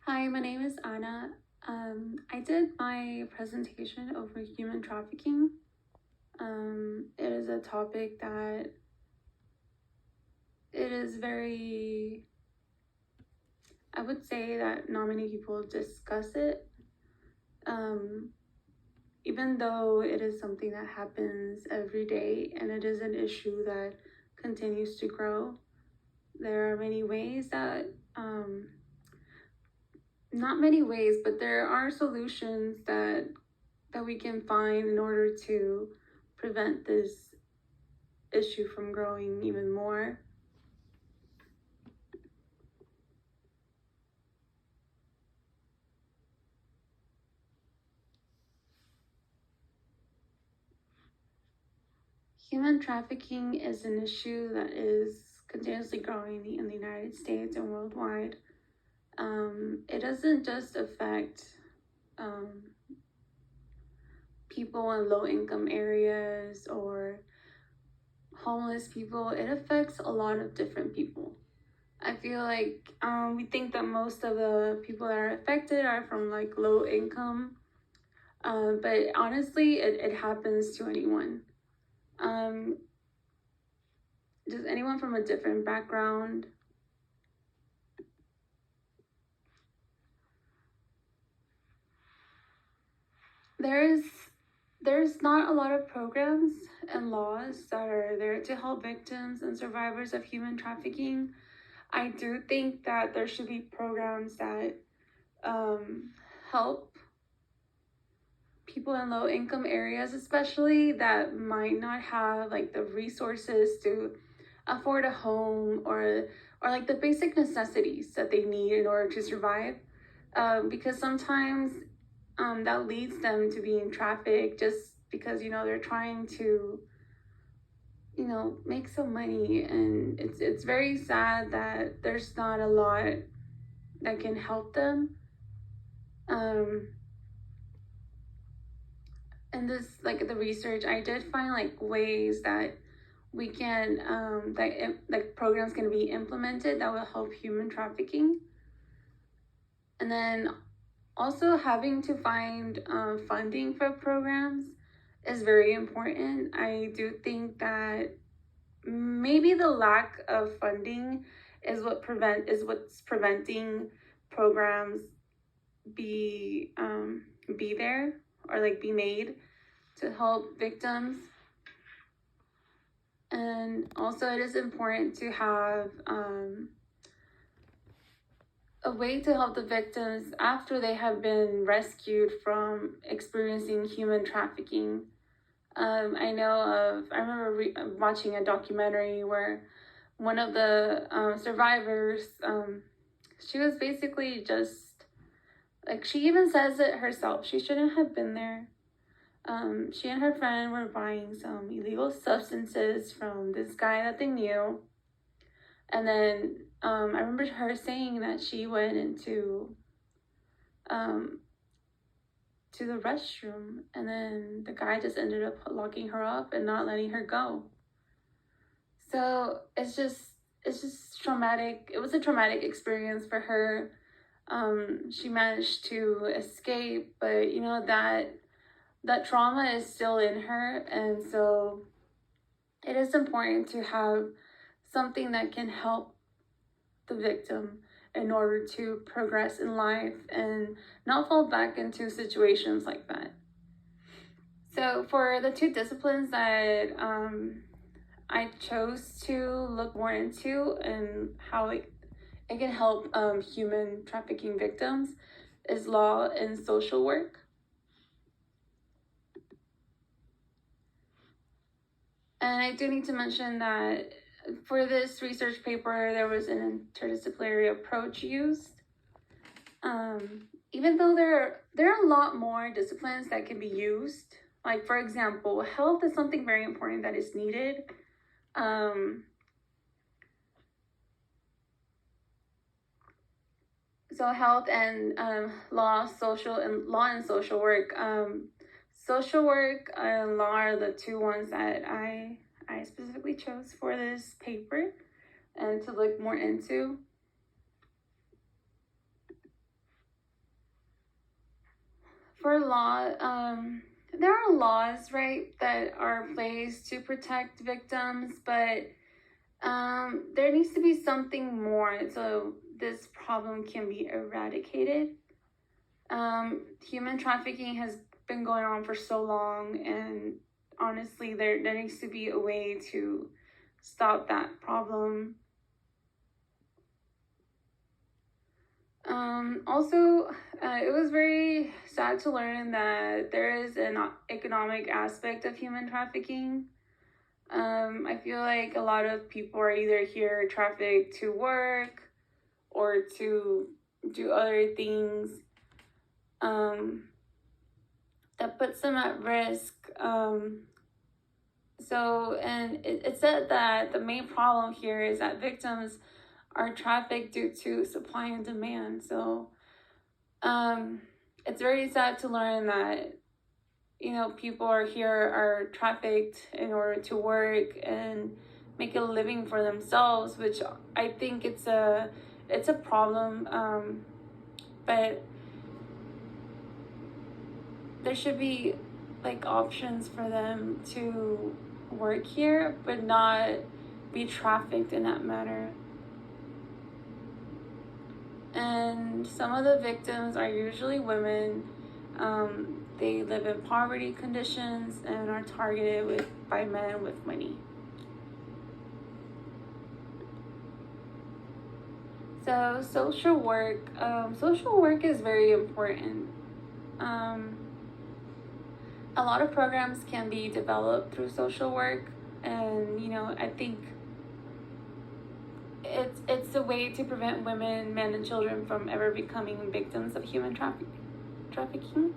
Hi, my name is Anna. I did my presentation over human trafficking. It is a topic that it is very, I would say that not many people discuss it. Um, Even though it is something that happens every day and it is an issue that continues to grow, there are many ways that not many ways, but there are solutions that we can find in order to prevent this issue from growing even more. Human trafficking is an issue that is continuously growing in the United States and worldwide. It doesn't just affect um, people in low income areas or homeless people, it affects a lot of different people. I feel like we think that most of the people that are affected are from like low income, but honestly, it happens to anyone. Um, just anyone from a different background. There's there's not a lot of programs and laws that are there to help victims and survivors of human trafficking. I do think that there should be programs that help people in low income areas, especially that might not have like the resources to afford a home or like the basic necessities that they need in order to survive. Because sometimes that leads them to being trafficked just because they're trying to make some money, and it's very sad that there's not a lot that can help them. Um, and this like the research, I did find like ways that we can like programs can be implemented that will help human trafficking, and then also having to find funding for programs is very important. I do think that maybe the lack of funding is what's preventing programs be be there or like be made to help victims. And also it is important to have a way to help the victims after they have been rescued from experiencing human trafficking. I remember watching a documentary where one of the survivors, she was basically just like, she even says it herself, she shouldn't have been there. She and her friend were buying some illegal substances from this guy that they knew. And then I remember her saying that she went into um, to the restroom, and then the guy just ended up locking her up and not letting her go. So it's just traumatic. It was a traumatic experience for her. She managed to escape, but that trauma is still in her, and so it is important to have something that can help the victim in order to progress in life and not fall back into situations like that. So for the two disciplines that I chose to look more into and how it can help human trafficking victims is law and social work. And I do need to mention that for this research paper, there was an interdisciplinary approach used. Even though there are a lot more disciplines that can be used, like for example, health is something very important that is needed. So health and law and social work. Social work and law are the two ones that I specifically chose for this paper and to look more into. for law, there are laws, right, that are placed to protect victims, but there needs to be something more so this problem can be eradicated. Human trafficking has been going on for so long, and honestly, there needs to be a way to stop that problem. Also, it was very sad to learn that there is an economic aspect of human trafficking. I feel like a lot of people are either here trafficked to work or to do other things that puts them at risk. And it said that the main problem here is that victims are trafficked due to supply and demand. So it's very sad to learn that, you know, people are trafficked in order to work and make a living for themselves, which I think it's a problem. But there should be like options for them to work here, but not be trafficked in that manner. And some of the victims are usually women. They live in poverty conditions and are targeted by men with money. So social work is very important. A lot of programs can be developed through social work, and you know, I think it's a way to prevent women, men, and children from ever becoming victims of human trafficking.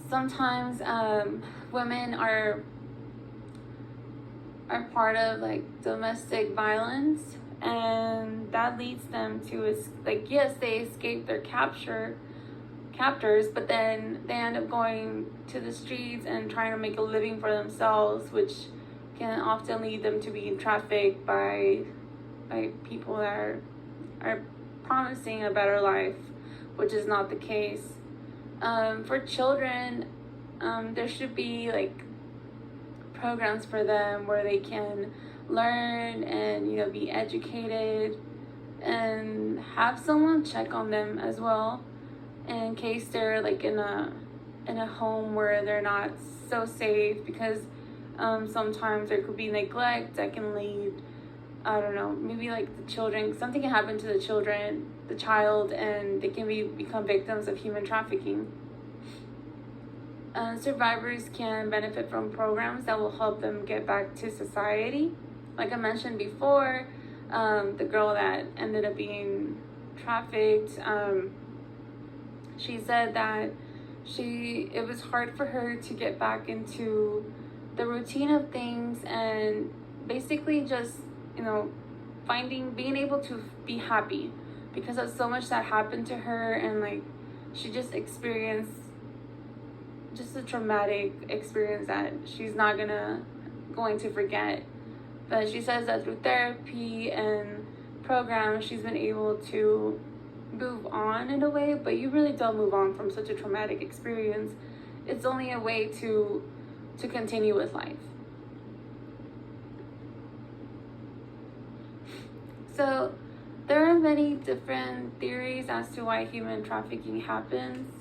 Sometimes women are part of like domestic violence, and that leads them to yes, they escape their captors, but then they end up going to the streets and trying to make a living for themselves, which can often lead them to being trafficked by people that are promising a better life, which is not the case. For children, there should be like programs for them where they can learn and, you know, be educated and have someone check on them as well, in case they're like in a home where they're not so safe, because sometimes there could be neglect that can lead, I don't know, maybe like the children, something can happen to the child, and they can become victims of human trafficking. Survivors can benefit from programs that will help them get back to society. Like I mentioned before, the girl that ended up being trafficked, she said that it was hard for her to get back into the routine of things, and basically just, you know, being able to be happy because of so much that happened to her, and like she just experienced just a traumatic experience that she's not going to forget. But she says that through therapy and programs, she's been able to move on in a way, but you really don't move on from such a traumatic experience. It's only a way to continue with life. So there are many different theories as to why human trafficking happens.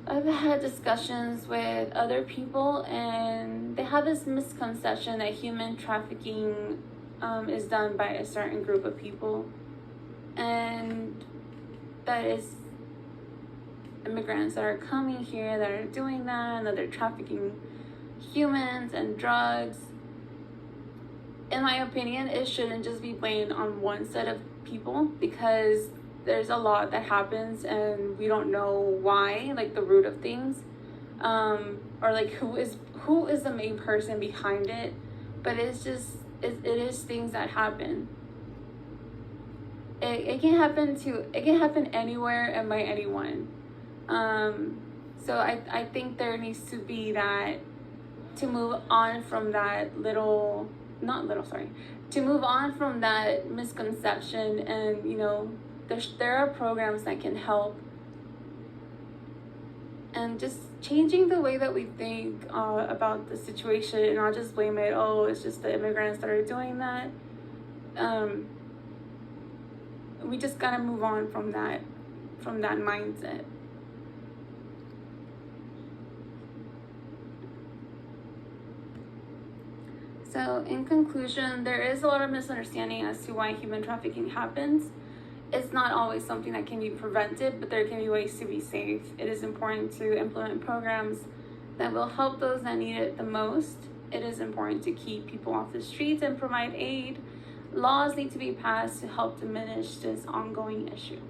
I've had discussions with other people, and they have this misconception that human trafficking is done by a certain group of people, and that is immigrants that are coming here that are doing that, and that they're trafficking humans and drugs. In my opinion, it shouldn't just be blamed on one set of people, because there's a lot that happens and we don't know why, like the root of things, or like who is the main person behind it. But it is things that happen. It can happen anywhere and by anyone. So I think there needs to be that, to move on from that little not little, sorry, to move on from that misconception. And you know, there are programs that can help, and just changing the way that we think about the situation, and not just blame it, oh, it's just the immigrants that are doing that. We just gotta move on from that mindset. So in conclusion, there is a lot of misunderstanding as to why human trafficking happens. It's not always something that can be prevented, but there can be ways to be safe. It is important to implement programs that will help those that need it the most. It is important to keep people off the streets and provide aid. Laws need to be passed to help diminish this ongoing issue.